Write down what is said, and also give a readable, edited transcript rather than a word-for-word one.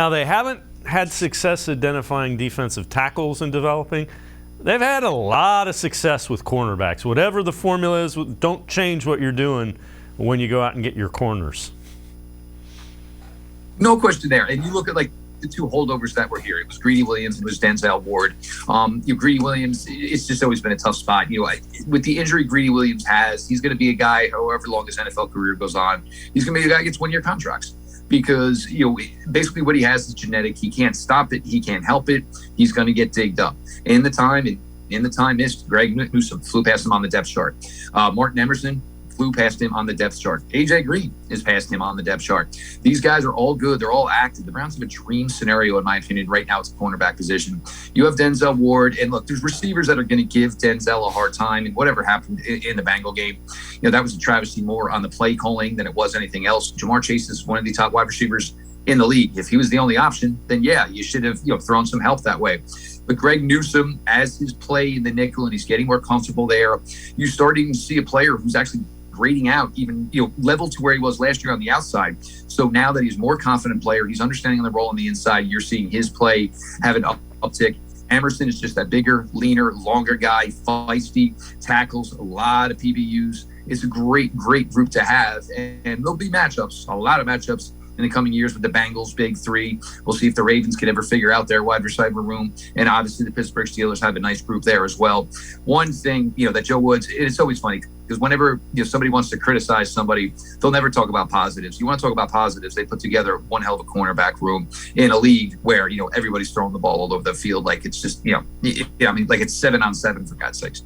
Now, they haven't had success identifying defensive tackles and developing. They've had a lot of success with cornerbacks. Whatever the formula is, don't change what you're doing when you go out and get your corners. No question there. And you look at like the two holdovers that were here. It was Greedy Williams and it was Denzel Ward. Greedy Williams, it's just always been a tough spot. With the injury Greedy Williams has, he's going to be a guy, however long his NFL career goes on, he's going to be a guy who gets one-year contracts. Because, basically what he has is genetic. He can't stop it. He can't help it. He's going to get digged up. In the time missed, Greg Newsome flew past him on the depth chart. Martin Emerson flew past him on the depth chart. AJ Green is past him on the depth chart. These guys are all good. They're all active. The Browns have a dream scenario, in my opinion, right now. It's a cornerback position. You have Denzel Ward, and look, there's receivers that are going to give Denzel a hard time, and whatever happened in the Bengal game, that was a travesty more on the play calling than it was anything else. Jamar Chase is one of the top wide receivers in the league. If he was the only option, then yeah, you should have thrown some help that way. But Greg Newsome, as his play in the nickel and he's getting more comfortable there, you're starting to see a player who's actually grading out even level to where he was last year on the outside. So now that he's a more confident player, he's understanding the role on the inside, you're seeing his play have an uptick. Emerson is just that bigger, leaner, longer guy, feisty, tackles a lot of PBUs. It's a great group to have, and there'll be matchups, a lot of matchups in the coming years with the Bengals, big three. We'll see if the Ravens can ever figure out their wide receiver room. And obviously the Pittsburgh Steelers have a nice group there as well. One thing, that Joe Woods, it's always funny because whenever somebody wants to criticize somebody, they'll never talk about positives. You want to talk about positives, they put together one hell of a cornerback room in a league where, everybody's throwing the ball all over the field like it's just, like it's 7-on-7 for God's sakes.